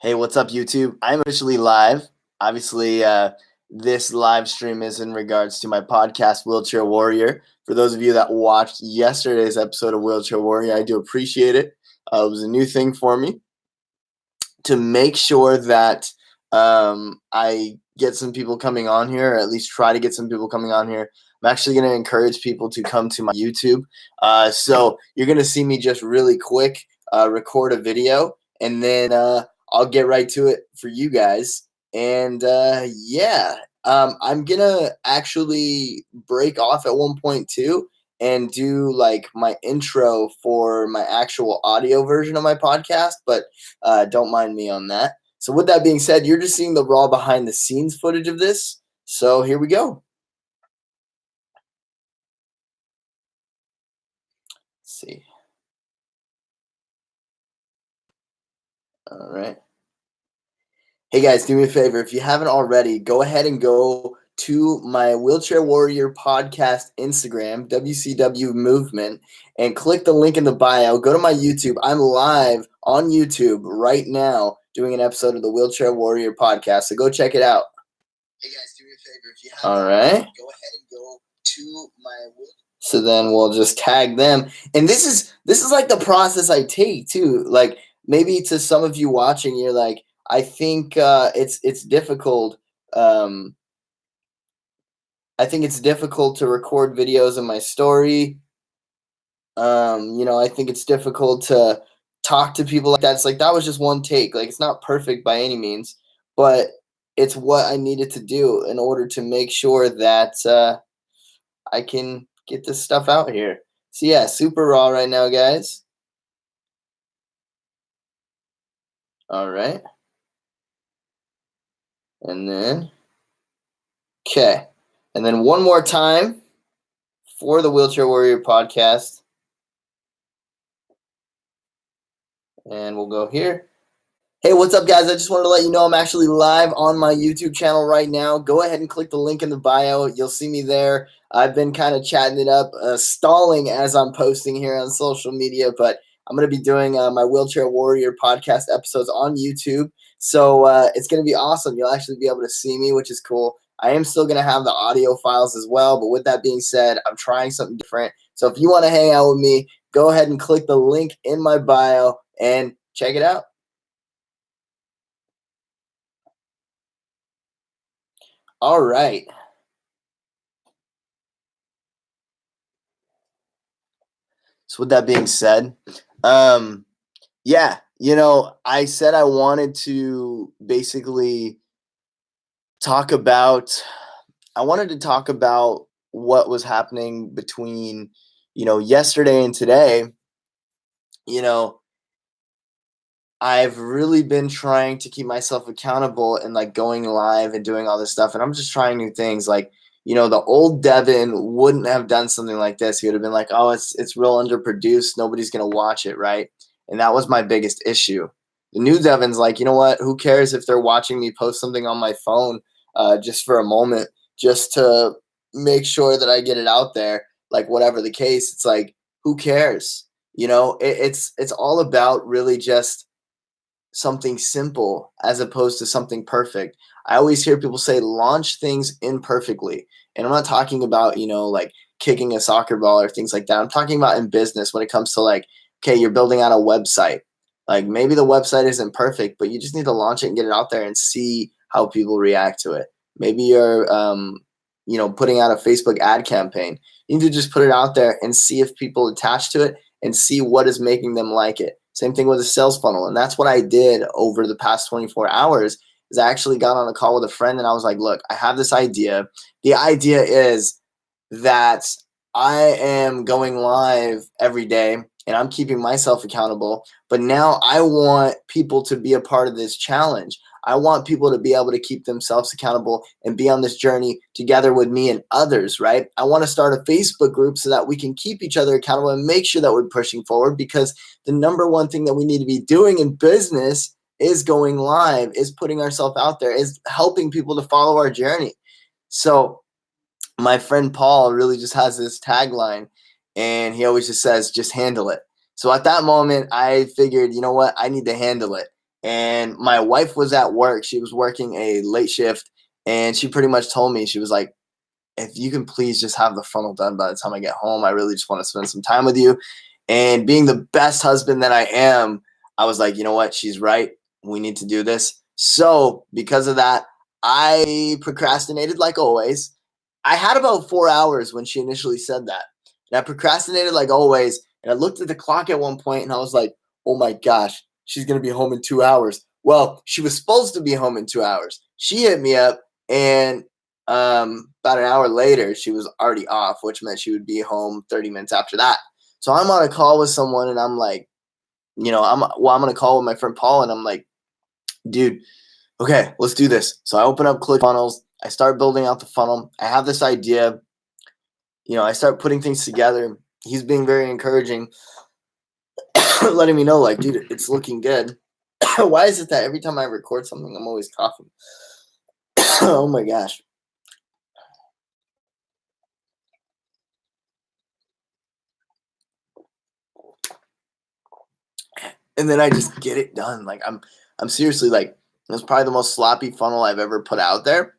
Hey, what's up, YouTube? I'm officially live. Obviously, this live stream is in regards to my podcast, Wheelchair Warrior. For those of you that watched yesterday's episode of Wheelchair Warrior, I do appreciate it. It was a new thing for me to make sure that I get some people coming on here, or at least try to get some people coming on here. I'm actually going to encourage people to come to my YouTube. So you're going to see me just really quick record a video, and then I'll get right to it for you guys. And I'm going to actually break off at one point too and do like my intro for my actual audio version of my podcast, but don't mind me on that. So with that being said, you're just seeing the raw behind the scenes footage of this. So here we go. Let's see. All right. Hey guys, do me a favor. If you haven't already, go ahead and go to my Wheelchair Warrior podcast Instagram, WCW Movement, and click the link in the bio. Go to my YouTube. I'm live on YouTube right now doing an episode of the Wheelchair Warrior podcast. So go check it out. Hey guys, do me a favor. If you haven't already, go ahead and go to my So then we'll just tag them. And this is like the process I take too. Like maybe to some of you watching, you're like, I think it's difficult. I think it's difficult to record videos in my story. I think it's difficult to talk to people like that. It's like that was just one take. Like it's not perfect by any means, but it's what I needed to do in order to make sure that I can get this stuff out here. So yeah, super raw right now, guys. All right. And then, okay. And then one more time for the Wheelchair Warrior podcast. And we'll go here. Hey, what's up, guys? I just wanted to let you know I'm actually live on my YouTube channel right now. Go ahead and click the link in the bio. You'll see me there. I've been kind of chatting it up, stalling as I'm posting here on social media, but I'm going to be doing my Wheelchair Warrior podcast episodes on YouTube. So it's going to be awesome. You'll actually be able to see me, which is cool. I am still going to have the audio files as well. But with that being said, I'm trying something different. So if you want to hang out with me, go ahead and click the link in my bio and check it out. All right. So with that being said, I said I wanted to basically talk about what was happening between, yesterday and today. I've really been trying to keep myself accountable and like going live and doing all this stuff. And I'm just trying new things. Like, the old Devin wouldn't have done something like this. He would have been like, oh, it's real underproduced. Nobody's going to watch it. Right. And that was my biggest issue. The new Devin's like, you know what? Who cares if they're watching me post something on my phone just for a moment, just to make sure that I get it out there. Like, whatever the case, it's like, who cares? It's all about really just something simple as opposed to something perfect. I always hear people say launch things imperfectly. And I'm not talking about, like kicking a soccer ball or things like that. I'm talking about in business when it comes to like, okay, you're building out a website. Like maybe the website isn't perfect, but you just need to launch it and get it out there and see how people react to it. Maybe you're, putting out a Facebook ad campaign. You need to just put it out there and see if people attach to it and see what is making them like it. Same thing with a sales funnel. And that's what I did over the past 24 hours is I actually got on a call with a friend and I was like, look, I have this idea. The idea is that I am going live every day and I'm keeping myself accountable. But now I want people to be a part of this challenge. I want people to be able to keep themselves accountable and be on this journey together with me and others, right? I want to start a Facebook group so that we can keep each other accountable and make sure that we're pushing forward, because the number one thing that we need to be doing in business is going live, is putting ourselves out there, is helping people to follow our journey. So my friend Paul really just has this tagline, and he always just says, just handle it. So at that moment, I figured, you know what? I need to handle it. And my wife was at work. She was working a late shift, and she pretty much told me, she was like, if you can please just have the funnel done by the time I get home, I really just want to spend some time with you. And being the best husband that I am, I was like, you know what? She's right. We need to do this. So because of that, I procrastinated like always. I had about 4 hours when she initially said that. And I procrastinated like always. And I looked at the clock at one point and I was like, oh my gosh, she's going to be home in 2 hours. Well, she was supposed to be home in 2 hours. She hit me up, and about an hour later, she was already off, which meant she would be home 30 minutes after that. So I'm on a call with someone, and I'm like, I'm on a call with my friend Paul, and I'm like, dude, okay, let's do this. So I open up ClickFunnels. I start building out the funnel. I have this idea. I start putting things together. He's being very encouraging, letting me know, like, dude, it's looking good. Why is it that every time I record something, I'm always coughing? Oh my gosh. And then I just get it done. Like I'm seriously like, it's probably the most sloppy funnel I've ever put out there.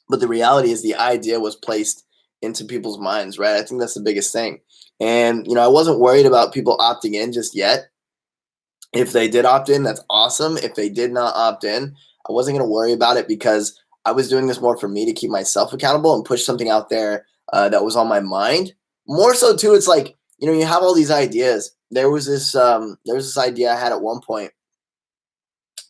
But the reality is the idea was placed into people's minds, right? I think that's the biggest thing. And I wasn't worried about people opting in just yet. If they did opt in, that's awesome. If they did not opt in, I wasn't going to worry about it, because I was doing this more for me to keep myself accountable and push something out there that was on my mind. More so too, it's like, you have all these ideas. There was this idea I had at one point.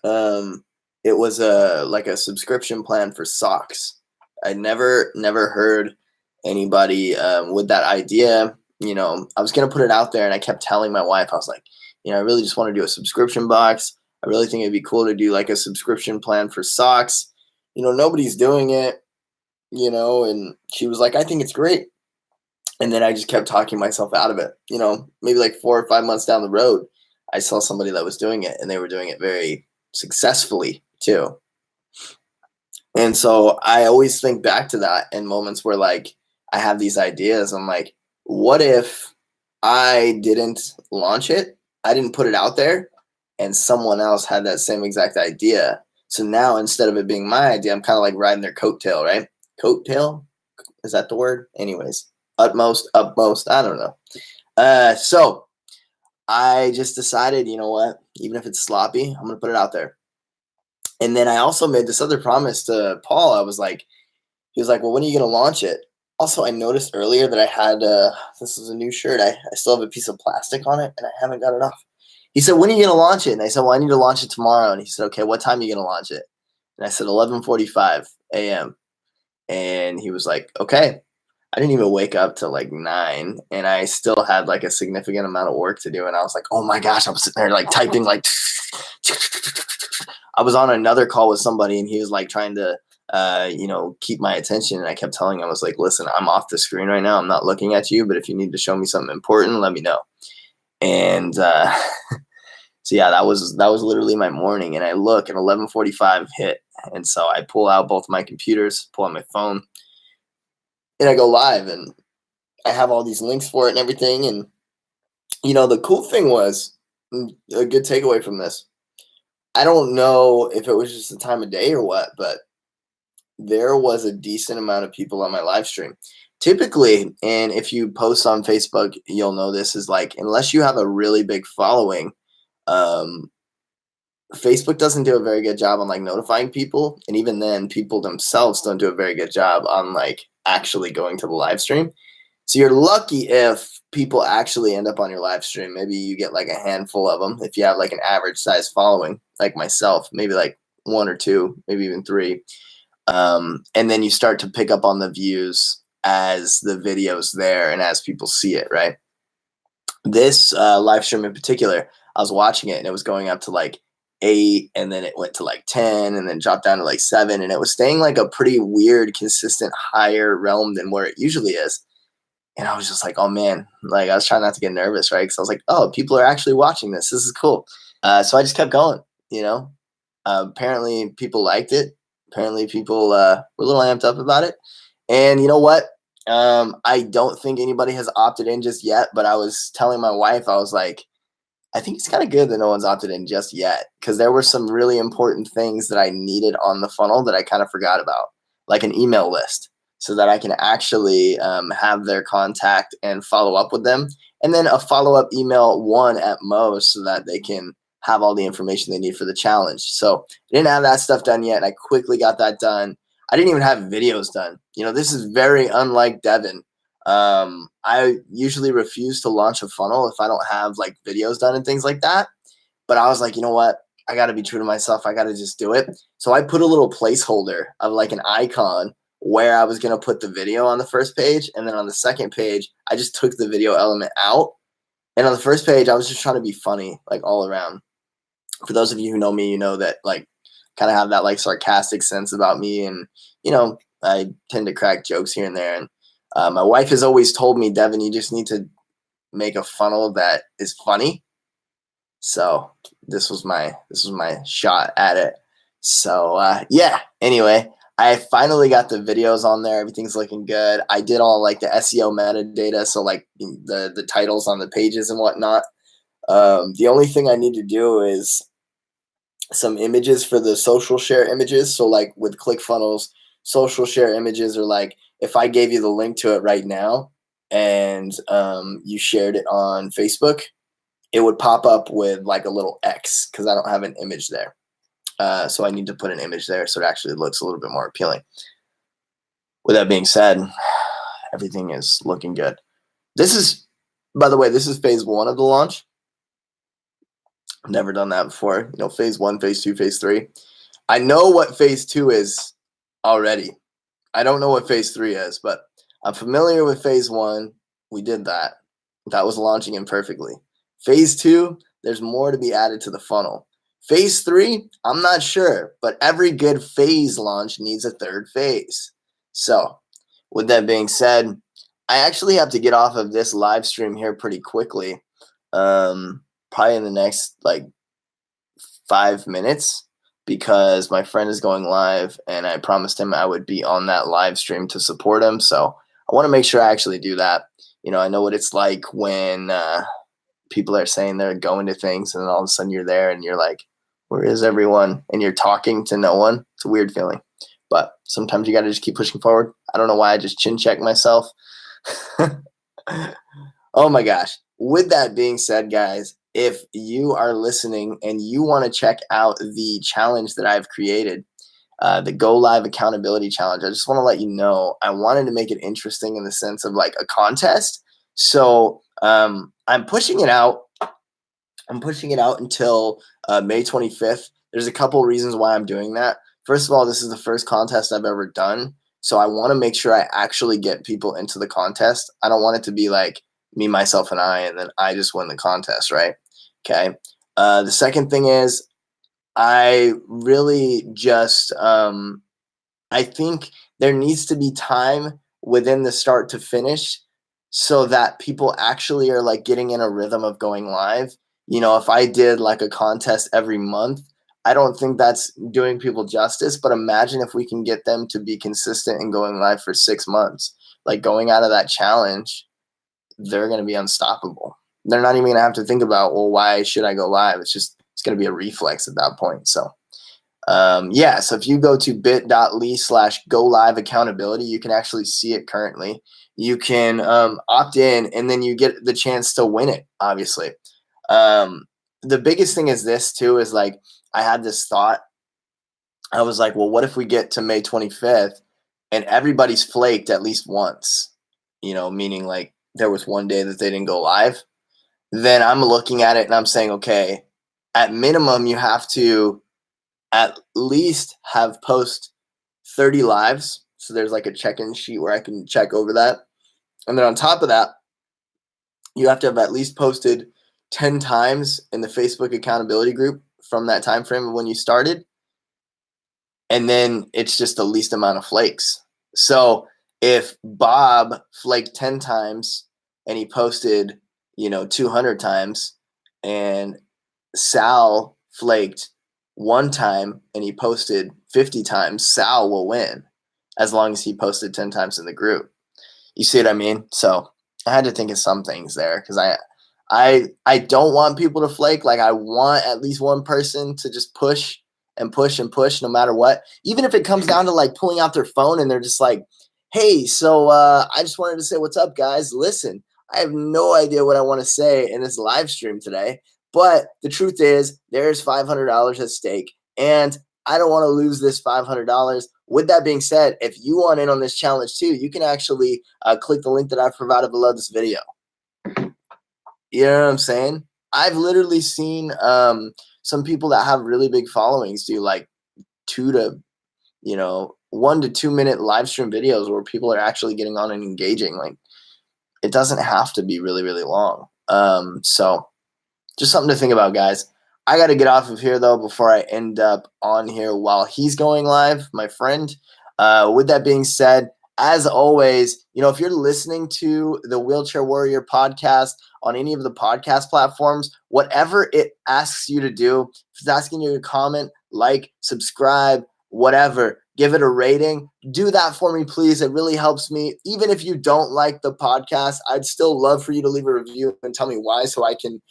It was like a subscription plan for socks. I never heard anybody with that idea. I was gonna put it out there, and I kept telling my wife, I was like, I really just want to do a subscription box. I really think it'd be cool to do like a subscription plan for socks. Nobody's doing it. And she was like, I think it's great. And then I just kept talking myself out of it. Maybe like 4 or 5 months down the road, I saw somebody that was doing it, and they were doing it very successfully too. And so I always think back to that in moments where, like, I have these ideas. I'm like, what if I didn't launch it? I didn't put it out there, and someone else had that same exact idea. So now, instead of it being my idea, I'm kind of like riding their coattail, right? Coattail? Is that the word? Anyways, upmost, I don't know. So I just decided, you know what? Even if it's sloppy, I'm going to put it out there. And then I also made this other promise to Paul. He was like, well, when are you going to launch it? Also, I noticed earlier that I had, this is a new shirt. I still have a piece of plastic on it, and I haven't got it off. He said, when are you going to launch it? And I said, well, I need to launch it tomorrow. And he said, okay, what time are you going to launch it? And I said, 11:45 a.m. And he was like, okay. I didn't even wake up till like 9, and I still had like a significant amount of work to do. And I was like, oh my gosh, I'm sitting there like typing, like, I was on another call with somebody, and he was like trying to, keep my attention. And I kept telling him, I was like, listen, I'm off the screen right now. I'm not looking at you, but if you need to show me something important, let me know. And so yeah, that was literally my morning. And I look, and 11:45 hit. And so I pull out both my computers, pull out my phone, and I go live, and I have all these links for it and everything. And the cool thing was, a good takeaway from this, I don't know if it was just the time of day or what, but there was a decent amount of people on my live stream. Typically, and if you post on Facebook, you'll know this, is like, unless you have a really big following, Facebook doesn't do a very good job on like notifying people. And even then, people themselves don't do a very good job on like actually going to the live stream. So you're lucky if people actually end up on your live stream. Maybe you get like a handful of them. If you have like an average size following, like myself, maybe like 1 or 2, maybe even 3. And then you start to pick up on the views as the video's there and as people see it, right? This live stream in particular, I was watching it, and it was going up to like 8, and then it went to like 10, and then dropped down to like 7, and it was staying like a pretty weird, consistent higher realm than where it usually is. And I was just like, oh man, like I was trying not to get nervous, right? Because I was like, oh, people are actually watching this. This is cool. So I just kept going, apparently people liked it. Apparently people were a little amped up about it. And you know what? I don't think anybody has opted in just yet, but I was telling my wife, I was like, I think it's kind of good that no one's opted in just yet because there were some really important things that I needed on the funnel that I kind of forgot about, like an email list, so that I can actually have their contact and follow up with them. And then a follow up email, one at most, so that they can have all the information they need for the challenge. So I didn't have that stuff done yet. And I quickly got that done. I didn't even have videos done. This is very unlike Devin. I usually refuse to launch a funnel if I don't have like videos done and things like that. But I was like, you know what? I got to be true to myself. I got to just do it. So I put a little placeholder of like an icon where I was going to put the video on the first page. And then on the second page, I just took the video element out. And on the first page, I was just trying to be funny, like all around. For those of you who know me, you know that like kind of have that like sarcastic sense about me. And, I tend to crack jokes here and there. And my wife has always told me, Devin, you just need to make a funnel that is funny. So this was my shot at it. So yeah. Anyway, I finally got the videos on there. Everything's looking good. I did all like the SEO metadata, so like the titles on the pages and whatnot. The only thing I need to do is some images for the social share images. So like with ClickFunnels, social share images are like if I gave you the link to it right now and you shared it on Facebook, it would pop up with like a little X because I don't have an image there. So I need to put an image there so it actually looks a little bit more appealing. With that being said, everything is looking good. This is, by the way, this is phase 1 of the launch. I've never done that before. Phase 1, phase 2, phase 3. I know what phase 2 is already. I don't know what phase 3 is, but I'm familiar with phase 1. We did that. That was launching imperfectly. Phase 2, there's more to be added to the funnel. Phase 3, I'm not sure, but every good phase launch needs a third phase. So with that being said, I actually have to get off of this live stream here pretty quickly. Probably in the next like 5 minutes, because my friend is going live and I promised him I would be on that live stream to support him. So I want to make sure I actually do that. I know what it's like when people are saying they're going to things and then all of a sudden you're there and you're like, where is everyone? And you're talking to no one. It's a weird feeling, but sometimes you got to just keep pushing forward. I don't know why I just chin checked myself. Oh my gosh. With that being said, guys, if you are listening and you want to check out the challenge that I've created, the Go Live Accountability Challenge, I just want to let you know, I wanted to make it interesting in the sense of like a contest. So I'm pushing it out. I'm pushing it out until May 25th. There's a couple reasons why I'm doing that. First of all, this is the first contest I've ever done. So I want to make sure I actually get people into the contest. I don't want it to be like me, myself, and I, and then I just win the contest, right? Okay. The second thing is I really just, I think there needs to be time within the start to finish so that people actually are like getting in a rhythm of going live. If I did like a contest every month, I don't think that's doing people justice, but imagine if we can get them to be consistent and going live for 6 months, like going out of that challenge, they're going to be unstoppable. They're not even going to have to think about, well, why should I go live? It's going to be a reflex at that point. So yeah, so if you go to bit.ly/go live accountability, you can actually see it currently. You can opt in and then you get the chance to win it, obviously. The biggest thing is this too, is like, I had this thought. I was like, well, what if we get to May 25th and everybody's flaked at least once, meaning like there was one day that they didn't go live. Then I'm looking at it and I'm saying, okay, at minimum, you have to at least have post 30 lives. So there's like a check-in sheet where I can check over that. And then on top of that, you have to have at least posted 10 times in the Facebook accountability group from that time frame of when you started. And then it's just the least amount of flakes. So if Bob flaked 10 times and he posted, 200 times, and Sal flaked 1 time and he posted 50 times, Sal will win as long as he posted 10 times in the group. You see what I mean? So I had to think of some things there because I don't want people to flake. Like, I want at least one person to just push and push and push no matter what. Even if it comes down to like pulling out their phone and they're just like, hey, so I just wanted to say what's up, guys. Listen, I have no idea what I want to say in this live stream today, but the truth is there's $500 at stake, and I don't want to lose this $500. With that being said, if you want in on this challenge too, you can actually click the link that I've provided below this video. You know what I'm saying? I've literally seen some people that have really big followings do like 1 to 2 minute live stream videos where people are actually getting on and engaging. Like, it doesn't have to be really, really long. So just something to think about, guys. I got to get off of here, though, before I end up on here while he's going live, my friend. With that being said, as always, if you're listening to the Wheelchair Warrior podcast on any of the podcast platforms, whatever it asks you to do, if it's asking you to comment, like, subscribe, whatever, give it a rating, do that for me, please. It really helps me. Even if you don't like the podcast, I'd still love for you to leave a review and tell me why, so I can,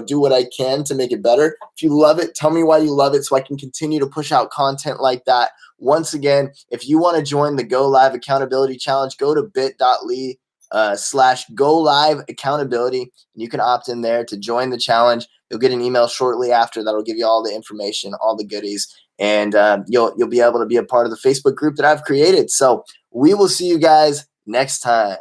do what I can to make it better. If you love it, tell me why you love it so I can continue to push out content like that. Once again, if you want to join the Go Live Accountability Challenge, go to bit.ly/Go Live Accountability, and you can opt in there to join the challenge. You'll get an email shortly after that'll give you all the information, all the goodies, and you'll be able to be a part of the Facebook group that I've created. So we will see you guys next time.